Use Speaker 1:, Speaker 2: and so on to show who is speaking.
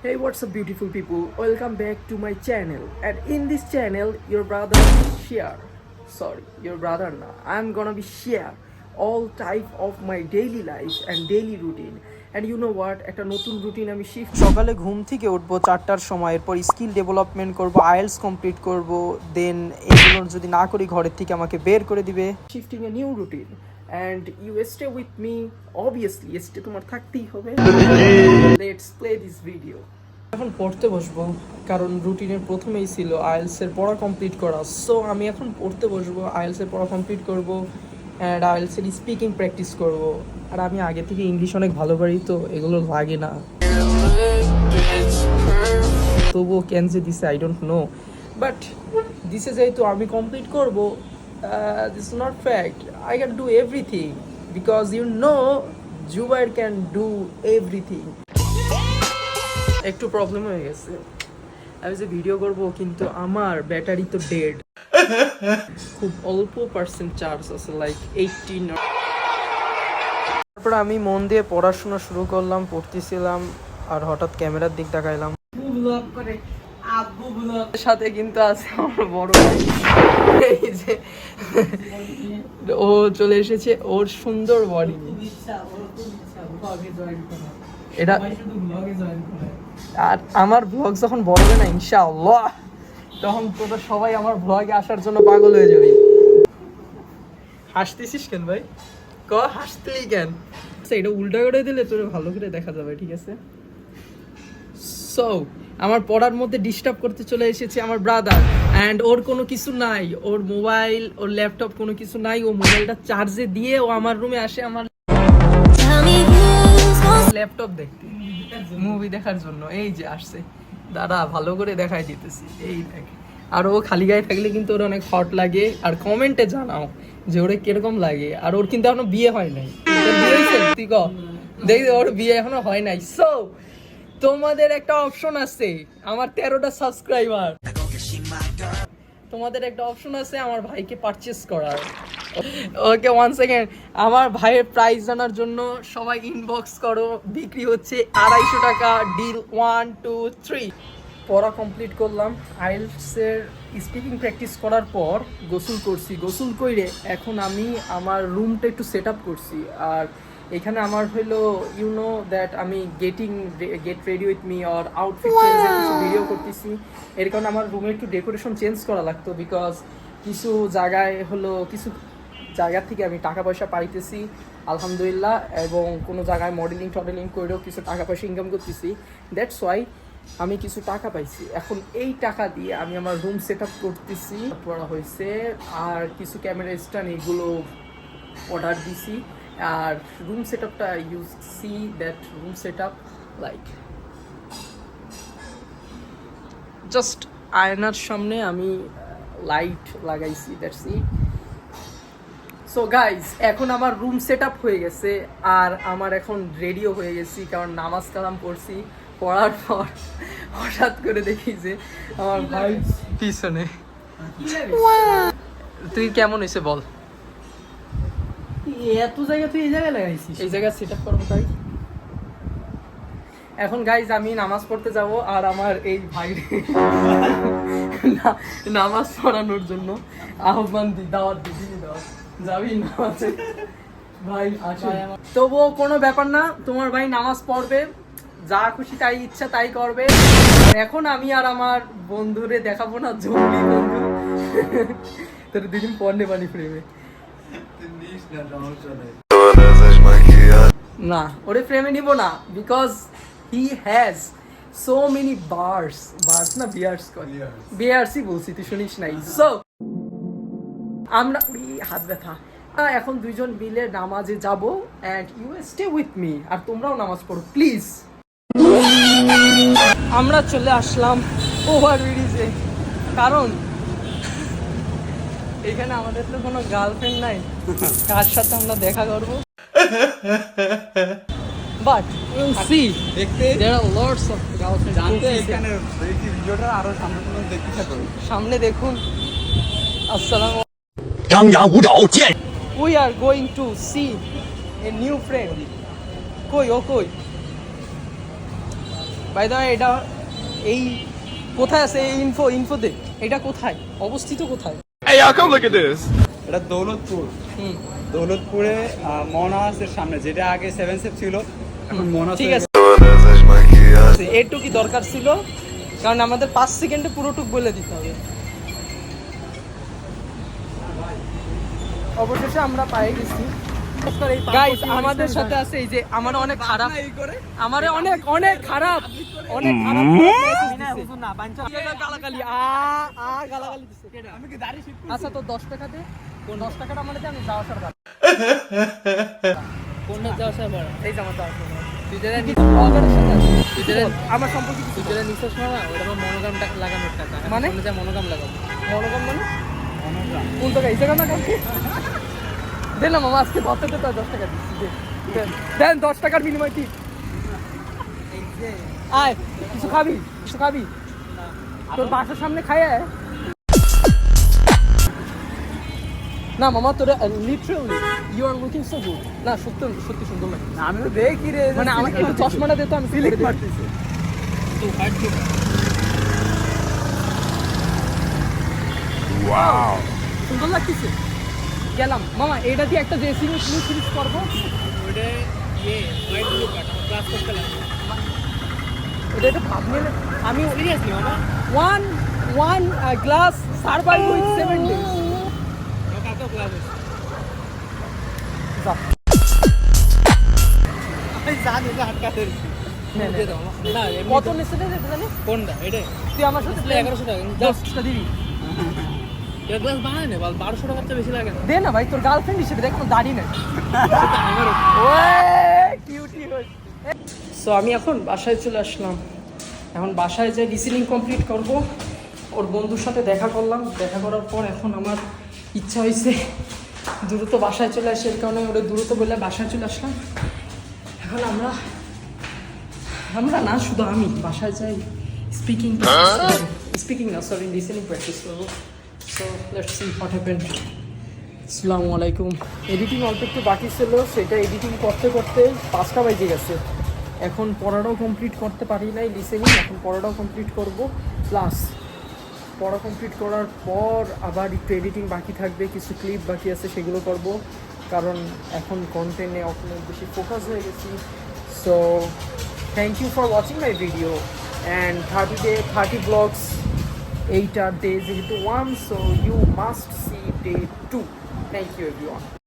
Speaker 1: Hey, what's up, beautiful people? Welcome back to my channel. And in this channel, your brother share. Sorry, your brother na. I'm gonna be share all type of my daily life and daily routine. And you know what? একটা নতুন routine আমি shift সকালে ঘুম থেকে উঠবো 4টার সময়, এরপর skill development করব, আইএলটিএস কমপ্লিট করব, দেন এগুলো যদি না করি ঘরের থেকে আমাকে বের করে দিবে। Shifting a new routine and you stay with me, obviously stay তোমার থাকতেই হবে। Let's play this video. এখন পড়তে বসবো কারণ রুটিনের প্রথমেই ছিল আইএলটিএস এর পড়া কমপ্লিট করা। সো আমি এখন পড়তে বসবো, আইএলটিএস এর পড়া কমপ্লিট করব অ্যান্ড আইএলটিএস এর স্পিকিং প্র্যাকটিস করব। আর আমি আগে থেকে ইংলিশ অনেক ভালো পারি, তো এগুলো লাগে না, তবুও কেন যে দিছে আই ডোন্ট নো, বাট দিছে যেহেতু আমি কমপ্লিট করব, this is not fact, I can do everything because you know Zubair can do everything. একটু প্রবলেম হয়ে গেছে, আমি যে ভিডিও করব কিন্তু আমার ব্যাটারি তো ডেড, খুব অল্প পার্সেন্ট চার্জ আছে, লাইক 18। তারপর আমি মন দিয়ে পড়াশোনা শুরু করলাম, পড়তেছিলাম আর হঠাৎ ক্যামেরার দিক তাকাইলাম, সাথে কিন্তু আছে আমার বড় ভাই, এই যে ও চলে এসেছে, ওর সুন্দর বডি, এটা আর আমার ব্লগ যখন বড় হবে না ইনশাআল্লাহ, তখন তোরা সবাই আমার ব্লগে আসার জন্য পাগল হয়ে যাবে। হাসতেছিস কেন ভাই? হাসতেই কেন? এটা উল্টা করে দিলে তোর ভালো করে দেখা যাবে, ঠিক আছে? সো আমার পড়ার মধ্যে ডিস্টার্ব করতে চলে এসেছে আমার ব্রাদার, অ্যান্ড ওর কোনো কিছু নাই, ওর মোবাইল ওর ল্যাপটপ কোনো কিছু নাই, ও মোবাইলটা চার্জে দিয়ে ও আমার রুমে আসে আমার ল্যাপটপ দেখতে, মুভি দেখার জন্য। এই যে আসছে, দাদা ভালো করে দেখাই দিতেছি, এই দেখ। আর ও খালি গায়ে থাকলে কিন্তু ওর অনেক হট লাগে, আর কমেন্টে জানাও যে ওরে কিরকম লাগে। আর ওর কিন্তু এখনো বিয়ে হয় নাই, বিয়ে হয়েছে তুই ক? দেখ, ওর বিয়ে এখনো হয় নাই। সো তোমাদের একটা অপশন আছে, আমার 13টা সাবস্ক্রাইবার, তোমাদের একটা অপশন আছে আমার ভাইকে পারচেস করার। ওকে, 1 সেকেন্ড, আমার ভাইয়ের প্রাইস জানার জন্য সবাই ইনবক্স করো। বিক্রি হচ্ছে 250 টাকা, ডিল 1 2 3। পড়া কমপ্লিট করলাম, আইএলটিএস এর স্পিকিং প্র্যাকটিস করার পর গোসল করছি, গোসল কইরে এখন আমি আমার রুমটা একটু সেট আপ করছি। আর এখানে আমার হলো ইউ নো দ্যাট আমি get ready with me or outfit চেঞ্জের কিছু ভিডিও করতেছি, এর কারণে আমার রুমে একটু ডেকোরেশন চেঞ্জ করা লাগতো, বিকজ কিছু জায়গায় হলো কিছু জায়গা থেকে আমি টাকা পয়সা পাইতেছি আলহামদুলিল্লাহ, এবং কোনো জায়গায় মডেলিং করেও কিছু টাকা পয়সা ইনকাম করতেছি, দ্যাটস ওয়াই আমি কিছু টাকা পাইছি। এখন এই টাকা দিয়ে আমি আমার রুম সেট আপ করতেছি, করা হয়েছে, আর কিছু ক্যামেরা স্ট্যান্ড এগুলো অর্ডার দিছি। আর রুম সেট আপটা you see that room set up like just আয়নার সামনে আমি লাইট লাগাইছি, দ্যাটস ইট। সো গাইজ, এখন আমার রুম সেট আপ হয়ে গেছে, আর আমার এখন রেডিও হয়ে গেছি, কারণ নামাজ কালাম পড়ছি। পড়ার পর হঠাৎ করে দেখি যে আমার ভাই পিছনে। তুই কেমন হয়েছে বল? এত জায়গা তুই এই জায়গায় লাগাইছিস? এই জায়গায় সেট আপ করবো তাই। এখন গাইজ আমি নামাজ পড়তে যাব, আর আমার এই ভাই নামাজ পড়ানোর জন্য আহ্বান দাওয়াত যাবি নামাজে ভাই? আসে, তবুও কোনো ব্যাপার না, তোমার ভাই নামাজ পড়বে, যা খুশি তাই ইচ্ছা তাই করবে। এখন আমি আর আমার বন্ধুরে দেখাবো না, জঙ্গলি বন্ধু, তোর 2 দিন পর নেবানি ফ্রেমে না, ওরে ফ্রেমে নিব না, because he has so many bars না বিয়ার্সই বলছি, তুই শুনিস নাই। সো আমরা হাত ব্যথা, এখন 2 জন মিলে নামাজে যাব, and you stay with me, আর তোমরাও নামাজ পড়ো প্লিজ। আমরা চলে আসলাম ওভারব্রিজে, কারণ এখানে আমাদের তো কোনো গার্লফ্রেন্ড নাই, কার সাথে আমরা দেখা করবো। But you see there are lots of girlfriend. জানতে এখানে এই ভিডিওটা আরো সামনে দেখুন। আসসালামু We are going to see a new friend. কই ও কই? বাই দ্য ওয়ে এটা এই কোথায় আছে এই ইনফোতে এটা কোথায় অবস্থিত কোথায়?
Speaker 2: Hey, y'all, come look at this.
Speaker 3: এটা দৌলতপুর।
Speaker 1: হুম
Speaker 3: দৌলতপুরে মনাসের সামনে, যেটা আগে 7 সেপ ছিল এখন মনাস।
Speaker 1: ঠিক আছে, এটুকু কি দরকার ছিল, কারণ আমাদের 5 সেকেন্ডে পুরোটুক বলে দিতে হবে। অবশেষে আমরা পাই গেছি গাইস। আমাদের সাথে আছে এই যে আমার অনেক খারাপ, আমারে অনেক অনেক খারাপ গালাগালি গালাগালি দিছে। আচ্ছা তো 10 টাকা দে, 10 টাকাটা আমাদের দে, আমি যাওয়া আসার বার কোনটা যাওয়া আসার বার এই যে আমার যাওয়া আসার বার। তুই যেটা তুই যেটা আমার সম্পর্কে তুই যেটা নিছিস না, ওটা আমার মনোগ্রাম লাগানোর টাকা। মানে যা মনোগ্রাম লাগাবো। মনোগ্রাম মানে কোন টাকা? এই টাকা না দেন না মামা, আজকে 10 টাকা 10 টাকা দিচ্ছি, দেন 10 টাকার বিনিময় কি? আয় কিছু খাবি, কিছু খাবি তোর বাসার সামনে খায় না মামা। তোর literally you are looking so good. না সত্যি সত্যি সুন্দর লাগে।
Speaker 3: আমি তো দেখি রে,
Speaker 1: মানে আমাকে একটু চশমাটা দে তো, আমি
Speaker 3: সিলিক মারতেছি।
Speaker 2: Wow.
Speaker 1: সুন্দর লাগতেছে। গেলাম মামা, এটা দিয়ে একটা যে সিরিজ করবো, ওটা এটা ভাব নিলে আমি সিরিয়াসলি মামা one glass survive with 7 days. কত নিচ্ছে জানি কোনটা? এটা তুই আমার সাথে 1100 টাকা 10 টাকা দিবি। এক গ্লাস বানায় না 1200 টাকার চেয়ে বেশি লাগে না। দে না ভাই, তোর গার্লফ্রেন্ড হিসেবে দেখ, কোনো দাড়ি নাই। সো আমি এখন বাসায় চলে আসলাম। এখন বাসায় যে রিসিলিং কমপ্লিট করব, ওর বন্ধুর সাথে দেখা করলাম। দেখা করার পর এখন আমার ইচ্ছা হয়েছে দ্রুত বাসায় চলে আসে, এর কারণে ওরা দ্রুত বললে বাসায় চলে আসলাম। এখন আমরা না শুধু আমি বাসায় যাই স্পিকিং না সরি লিসেনিং প্র্যাকটিস করবো। So let's see what happened. আসসালামু আলাইকুম। এডিটিং অল্প একটু বাকি ছিল, সেটা এডিটিং করতে করতে 5টা বেজে গেছে। এখন পড়াটাও কমপ্লিট করতে পারি নাই লিসেনিং, এখন পড়াটাও কমপ্লিট করব। প্লাস পড়া কমপ্লিট করার পর আবার একটু এডিটিং বাকি থাকবে, কিছু ক্লিপ বাকি আছে সেগুলো করব, কারণ এখন কন্টেন্টে অনেক বেশি ফোকাস হয়ে গেছি। So thank you for watching my video and 30 vlogs, 8 are days into 1, so you must see day 2. Thank you everyone.